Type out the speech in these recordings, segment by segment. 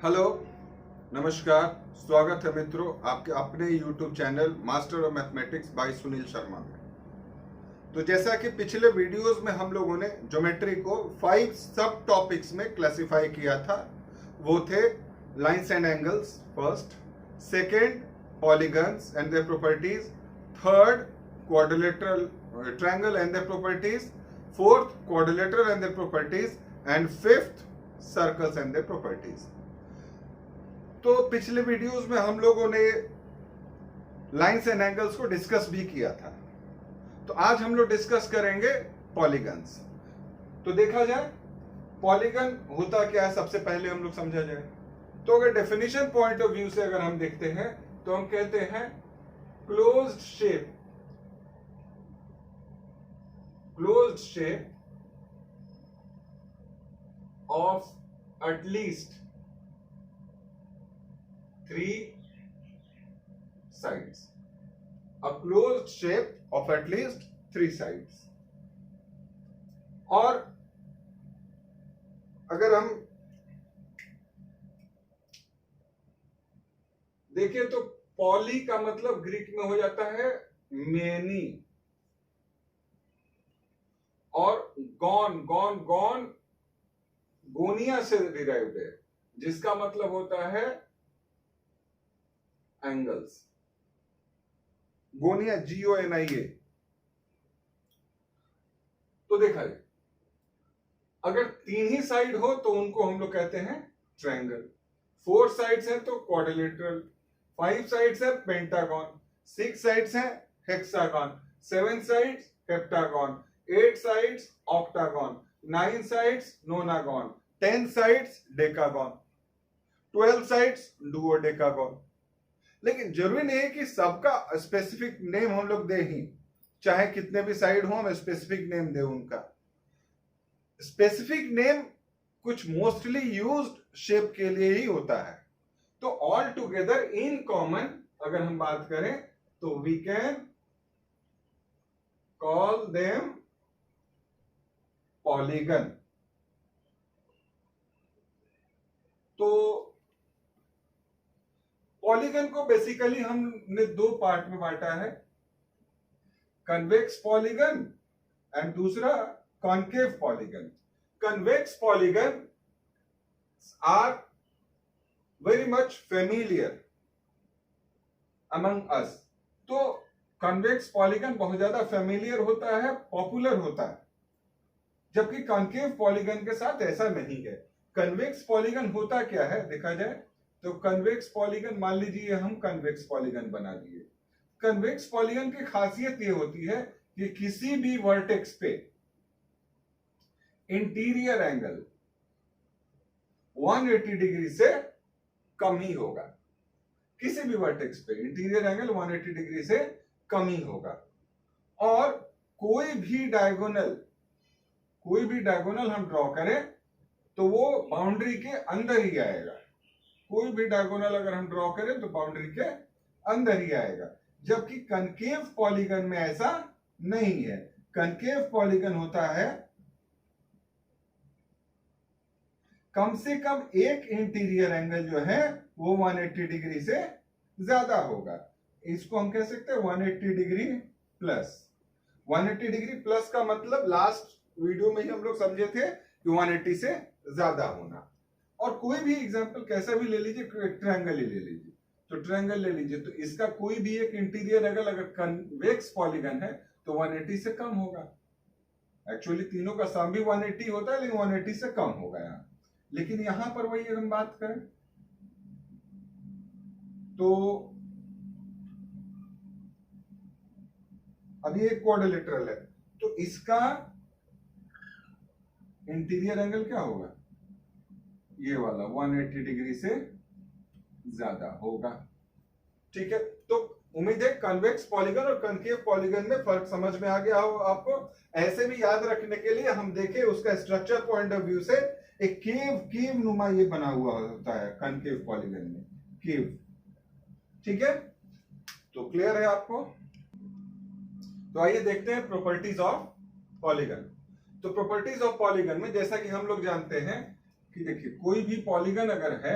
Hello, नमस्कार। स्वागत है मित्रों आपके अपने YouTube channel master of mathematics bye Sunil Sharma में। तो जैसा कि पिछले वीडियोस में हम लोगों ने ज्योमेट्री को 5 सब टॉपिक्स में क्लासिफाई किया था। वो थे lines and angles first, second polygons and their properties, third quadrilateral triangle and their properties, fourth quadrilateral and their properties and fifth circles and their properties. तो पिछले वीडियोस में हम लोगों ने लाइंस एंड एंगल्स को डिस्कस भी किया था। तो आज हम लोग डिस्कस करेंगे पॉलीगन्स। तो देखा जाए पॉलीगन होता क्या है, सबसे पहले हम लोग समझा जाए तो अगर डेफिनेशन पॉइंट ऑफ व्यू से अगर हम देखते हैं तो हम कहते हैं closed shape of at least 3 sides, a closed shape of at least 3 sides। और अगर हम देखें तो पॉली का मतलब ग्रीक में हो जाता है मेनी, और गॉन गोनिया से डिराइव्ड है, जिसका मतलब होता है एंगल्स। गोनिया GONIA। तो देखा जाए अगर 3 ही साइड हो तो उनको हम लोग कहते हैं ट्रायंगल, 4 साइड्स है तो क्वाड्रिलेटरल, 5 साइड्स है पेंटागन, 6 साइड्स है hexagon, 7 sides heptagon, 8 sides octagon, 9 sides nonagon, 10 sides decagon, 12 sides duodecagon. लेकिन जरूरी नहीं है कि सबका स्पेसिफिक नेम हम लोग दे ही, चाहे कितने भी साइड हो हम स्पेसिफिक नेम दे। उनका स्पेसिफिक नेम कुछ मोस्टली यूज्ड शेप के लिए ही होता है। तो ऑल टुगेदर इन कॉमन अगर हम बात करें तो we can call them polygon. तो पॉलीगन को बेसिकली हमने 2 पार्ट में बांटा है, कन्वेक्स पॉलीगन एंड दूसरा concave polygon. Convex polygon are very much familiar among us. तो कन्वेक्स पॉलीगन बहुत ज्यादा फेमिलियर होता है, पॉपुलर होता है, जबकि कॉन्केव पॉलीगन के साथ ऐसा नहीं है। कन्वेक्स पॉलीगन होता क्या है देखा जाए तो कन्वेक्स पॉलीगन, मान लीजिए हम कन्वेक्स पॉलीगन बना दिए। कन्वेक्स पॉलीगन की खासियत ये होती है कि किसी भी वर्टेक्स पे इंटीरियर एंगल 180 डिग्री से कम ही होगा। किसी भी वर्टेक्स पे इंटीरियर एंगल 180 डिग्री से कम ही होगा। और कोई भी डायगोनल हम ड्रॉ करें तो वो बाउंड्री के अंदर ही आएगा। कोई भी डायगोनल अगर हम ड्रॉ करें तो बाउंड्री के अंदर ही आएगा, जबकि कनकेव पॉलीगन में ऐसा नहीं है। कनकेव पॉलीगन होता है कम से कम एक इंटीरियर एंगल जो है वो 180 डिग्री से ज्यादा होगा। इसको हम कह सकते हैं 180 डिग्री प्लस। 180 डिग्री प्लस का मतलब लास्ट वीडियो में ही हम लोग समझे थे कि 180 से ज्यादा होना। और कोई भी एग्जांपल कैसा भी ले लीजिए, ट्रायंगल ही ले लीजिए, तो ट्रायंगल ले लीजिए तो इसका कोई भी एक इंटीरियर एंगल अगर कन्वेक्स पॉलीगन है तो 180 से कम होगा। एक्चुअली तीनों का सम भी 180 होता है, लेकिन 180 से कम होगा यहाँ। लेकिन यहां पर वही हम बात करें तो अभी एक क्वाड्रिलेटरल है तो इसका इंटीरियर एंगल क्या होगा, ये वाला 180 डिग्री से ज्यादा होगा। ठीक है, तो उम्मीद है कन्वेक्स पॉलीगन और कनकेव पॉलीगन में फर्क समझ में आ गया हो आपको। ऐसे भी याद रखने के लिए हम देखें उसका स्ट्रक्चर पॉइंट ऑफ व्यू से, एक केव नुमा ये बना हुआ होता है कनकेव पॉलीगन में, केव। ठीक है, तो क्लियर है आपको। तो आइए देखते हैं प्रॉपर्टीज ऑफ पॉलीगन। तो प्रॉपर्टीज ऑफ पॉलीगन में जैसा कि हम लोग जानते हैं कि देखिए कोई भी पॉलीगन अगर है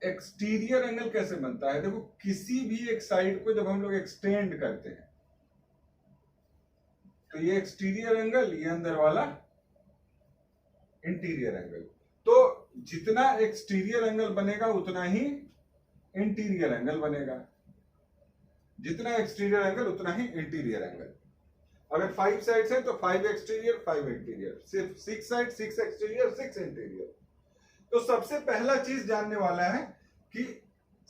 एक्सटीरियर एंगल कैसे बनता है? देखो, किसी भी एक साइड को जब हम लोग एक्सटेंड करते हैं तो ये एक्सटीरियर एंगल, ये अंदर वाला इंटीरियर एंगल। तो जितना एक्सटीरियर एंगल बनेगा उतना ही इंटीरियर एंगल बनेगा, जितना एक्सटीरियर एंगल उतना ही इंटीरियर एंगल। अगर 5 साइड्स हैं तो 5 एक्सटीरियर 5 इंटीरियर, सिर्फ 6 साइड 6 एक्सटीरियर 6 इंटीरियर। तो सबसे पहला चीज जानने वाला है कि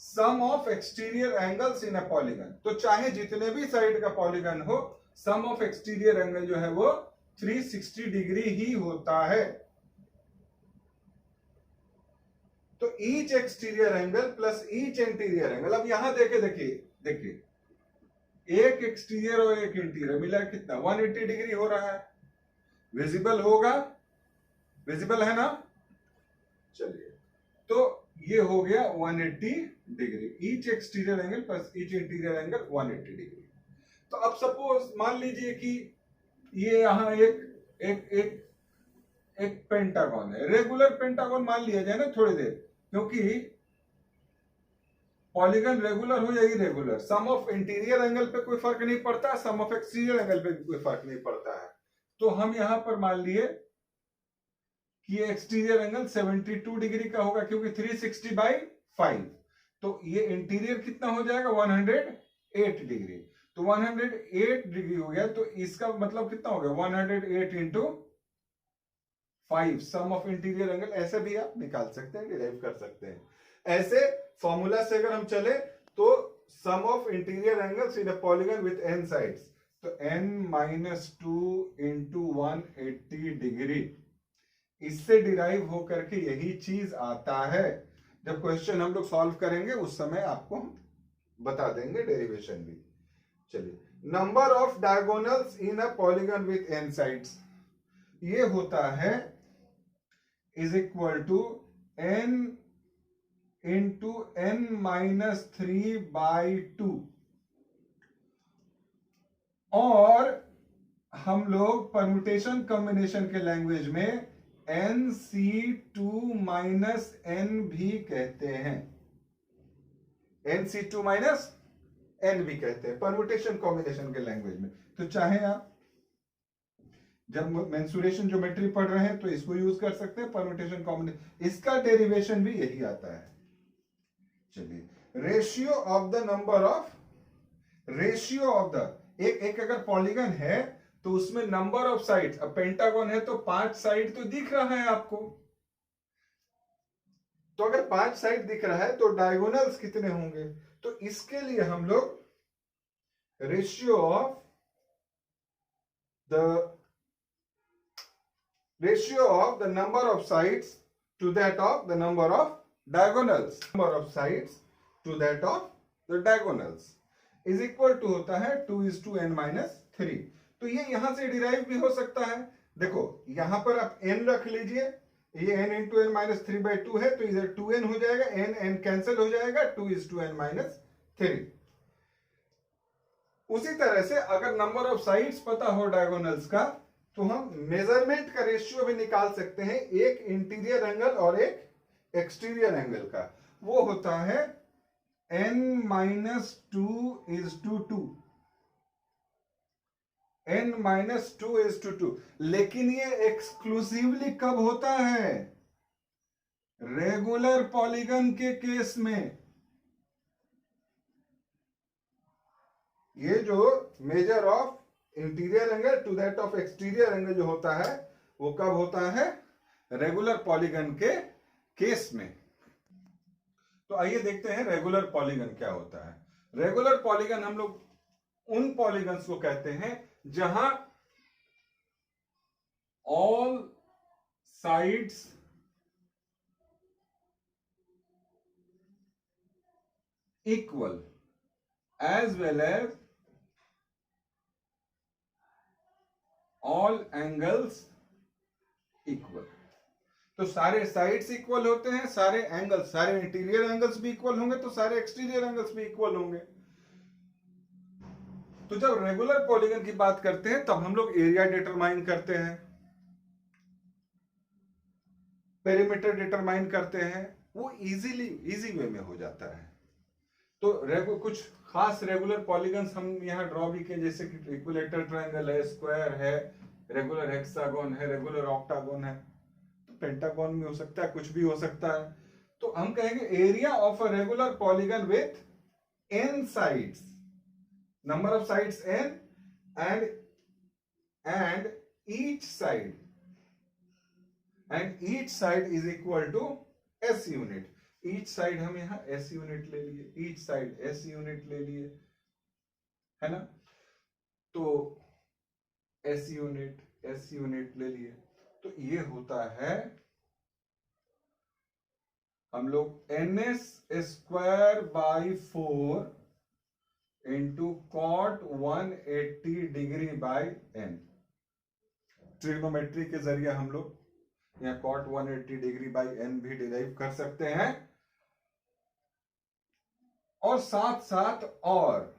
sum of exterior angles in a polygon. तो चाहे जितने भी साइड का पॉलीगन हो, सम ऑफ एक्सटीरियर एंगल जो है वो 360 डिग्री ही होता है। तो each exterior angle plus each interior angle. अब यहां देखिए एक एक्सटीरियर और एक इंटीरियर मिला कितना, 180 डिग्री हो रहा है। विजिबल होगा, विजिबल है ना? चलिए, तो ये हो गया 180 degree. Each exterior angle plus each interior angle 180 degree. तो अब सपोज मान लीजिए कि ये यहां एक पेंटागन है, रेगुलर पेंटागन मान लिया जाए ना थोड़ी देर, क्योंकि पॉलीगन रेगुलर हो या irregular, sum of interior angle पे कोई फर्क नहीं पड़ता, सम ऑफ एक्सटीरियर एंगल पे कोई फर्क नहीं पड़ता है। तो हम यहां पर मान लिए कि एक्सटीरियर एंगल 72 डिग्री का होगा, क्योंकि 360/5। तो ये इंटीरियर कितना हो जाएगा, 108 डिग्री। तो 108 डिग्री हो गया, तो इसका मतलब कितना हो गया, 108 into 5, sum of interior angle. ऐसे भी आप निकाल सकते हैं, डिराइव कर सकते हैं। ऐसे फॉर्मूला से अगर हम चले तो sum of interior angles in a polygon with n sides, तो n-2 इंटू 180 डिग्री, इससे डिराइव होकर के यही चीज आता है। जब क्वेश्चन हम लोग सॉल्व करेंगे उस समय आपको हम बता देंगे डेरिवेशन भी। चलिए, number of diagonals in a polygon with n sides, ये होता है is equal to n into n-3/2। और हम लोग परम्यूटेशन कॉम्बिनेशन के लैंग्वेज में nc2 माइनस n भी कहते हैं, nc2 माइनस n भी कहते हैं परम्यूटेशन कॉम्बिनेशन के लैंग्वेज में। तो चाहे आप जब मेंसुरेशन ज्योमेट्री पढ़ रहे हैं तो इसको यूज कर सकते हैं, परम्यूटेशन कॉम्बिनेशन, इसका डेरिवेशन भी यही आता है। चलिए, ratio of the number of, ratio of the, एक अगर पॉलीगन है तो उसमें नंबर ऑफ साइड्स, अब पेंटागन है तो 5 साइड तो दिख रहा है आपको। तो अगर 5 साइड दिख रहा है तो डायगोनल्स कितने होंगे? तो इसके लिए हम लोग ratio of the number of sides to that of the number of diagonals, number of sides to that of the diagonals is equal to होता है 2:n-3। तो ये यहां से डिराइव भी हो सकता है। देखो यहां पर आप n रख लीजिए, ये n इंटू n-3/2 है, तो इधर 2n हो जाएगा, n कैंसिल हो जाएगा, 2:n-3। उसी तरह से अगर नंबर ऑफ साइड्स पता हो डायगोनल्स का तो हम मेजरमेंट का रेशियो भी निकाल सकते हैं, एक इंटीरियर एंगल और एक एक्सटीरियर एंगल का। वो होता है n-2:2, n-2:2। लेकिन ये एक्सक्लूसिवली कब होता है? रेगुलर पॉलीगन के केस में। ये जो measure of interior angle to that of exterior angle जो होता है वो कब होता है? रेगुलर पॉलीगन के केस में। तो आइए देखते हैं रेगुलर पॉलीगन क्या होता है। रेगुलर पॉलीगन हम लोग उन पॉलीगन्स को कहते हैं जहां all sides equal as well as all angles equal. तो सारे साइड्स इक्वल होते हैं, सारे एंगल्स, सारे इंटीरियर एंगल्स भी इक्वल होंगे, तो सारे एक्सटीरियर एंगल्स भी इक्वल होंगे। तो जब रेगुलर पॉलीगन की बात करते हैं तब हम लोग एरिया डिटरमाइन करते हैं, पेरीमीटर डिटरमाइन करते हैं, वो इजी वे में हो जाता है। तो कुछ खास रेगुलर पॉलीगन्स हम यहाँ ड्रॉ भी किए, जैसे कि इक्विलेटरल ट्रायंगल है, स्क्वायर है, रेगुलर हेक्सागोन है, रेगुलर ऑक्टागोन है, तो पेंटागोन भी हो सकता है, कुछ भी हो सकता है। तो हम कहेंगे area of a regular polygon with n sides, number of sides n, and each side is equal to s unit। each side हम यहां s यूनिट ले लिए, each side s यूनिट ले लिए, है ना। तो s यूनिट ले लिए, तो ये होता है हम लोग ns square by 4 into cot 180 degree by n। Trigonometry के जरिए हम लोग यहाँ कॉट 180 डिग्री बाई n भी डिराइव कर सकते हैं। और साथ साथ और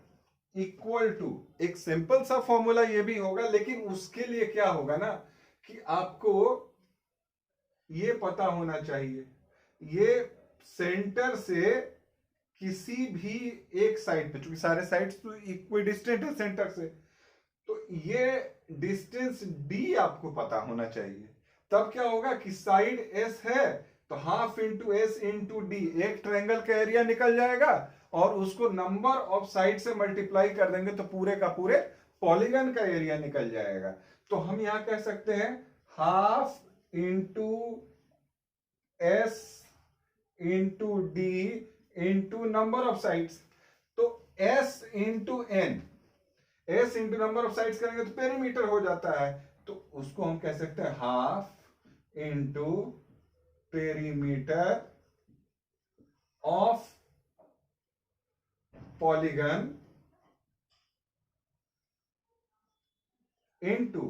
इक्वल टू एक सिंपल सा फॉर्मूला ये भी होगा, लेकिन उसके लिए क्या होगा ना कि आपको ये पता होना चाहिए, ये सेंटर से किसी भी एक साइड पे, चूंकि सारे साइड्स तो इक्विडिस्टेंट है सेंटर से, तो ये डिस्टेंस d आपको पता होना चाहिए। तब क्या होगा कि साइड s है तो half into S into D, एक ट्रायंगल का एरिया निकल जाएगा और उसको नंबर ऑफ साइड से मल्टीप्लाई कर देंगे तो पूरे का पूरे पॉलीगन का एरिया निकल जाएगा। तो हम यहां कह सकते हैं half into S into D into number of sides. तो s into N, s into number of sides करेंगे तो पेरीमीटर हो जाता है, तो उसको हम कह सकते हैं half into perimeter of polygon into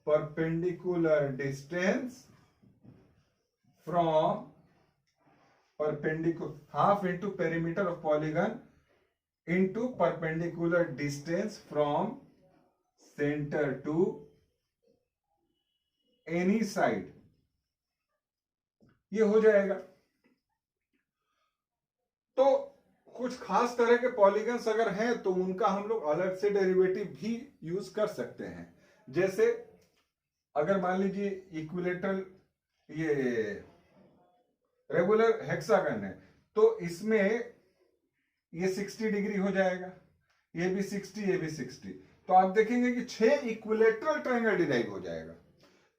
perpendicular distance from half into perimeter of polygon into perpendicular distance from center to any side, ये हो जाएगा। तो कुछ खास तरह के पॉलीगन्स अगर हैं तो उनका हम लोग अलग से डेरिवेटिव भी यूज कर सकते हैं। जैसे अगर मान लीजिए इक्विलेटरल ये रेगुलर हेक्सागन है तो इसमें ये 60 डिग्री हो जाएगा, ये भी 60, ये भी 60, तो आप देखेंगे कि 6 इक्विलेटरल ट्रायंगल डिराइव हो जाएगा।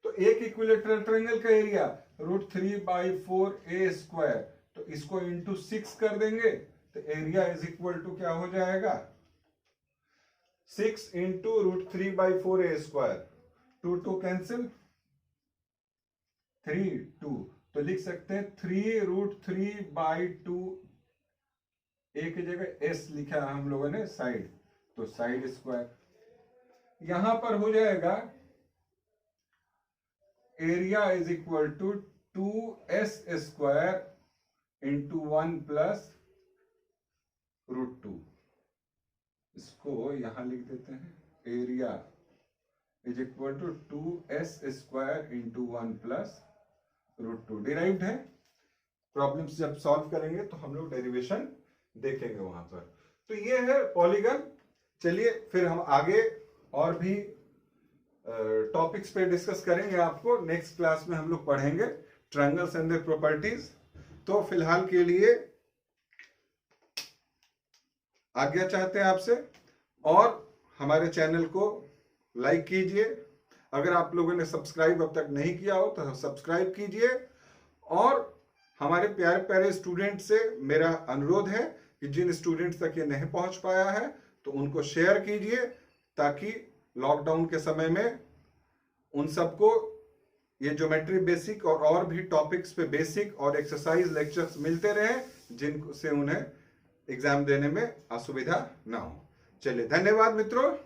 तो एक इक्विलेटरल ट्रायंगल का एरिया √3/4a स्क्वायर, तो इसको इंटू 6 कर देंगे तो एरिया इज इक्वल टू क्या हो जाएगा 6 इंटू √3/4a स्क्वायर, 2 कैंसिल, 3 2, तो लिख सकते हैं 3√3/2, ए की जगह s लिखा है हम लोगों ने साइड, तो साइड स्क्वायर। यहां पर हो जाएगा area is equal to 2s square into 1 plus √2। इसको यहां लिख देते हैं, area is equal to 2s square into 1 plus √2। Derived है, प्रॉब्लम्स जब सॉल्व करेंगे तो हम लोग डेरिवेशन देखेंगे वहां पर। तो ये है पॉलीगन। चलिए फिर हम आगे और भी टॉपिक्स पे डिस्कस करेंगे। आपको नेक्स्ट क्लास में हम लोग पढ़ेंगे ट्रायंगल्स एंड देयर प्रॉपर्टीज। तो फिलहाल के लिए आज्ञा चाहते हैं आपसे, और हमारे चैनल को लाइक कीजिए। अगर आप लोगों ने सब्सक्राइब अब तक नहीं किया हो तो सब्सक्राइब कीजिए, और हमारे प्यारे प्यारे स्टूडेंट से मेरा अनुरोध है कि जिन स्टूडेंट्स तक ये नहीं पहुंच पाया है तो उनको शेयर कीजिए, ताकि लॉकडाउन के समय में उन सबको ये ज्योमेट्री बेसिक और भी टॉपिक्स पे बेसिक और एक्सरसाइज लेक्चर्स मिलते रहे, जिनसे उन्हें एग्जाम देने में असुविधा ना हो। चलिए, धन्यवाद मित्रों।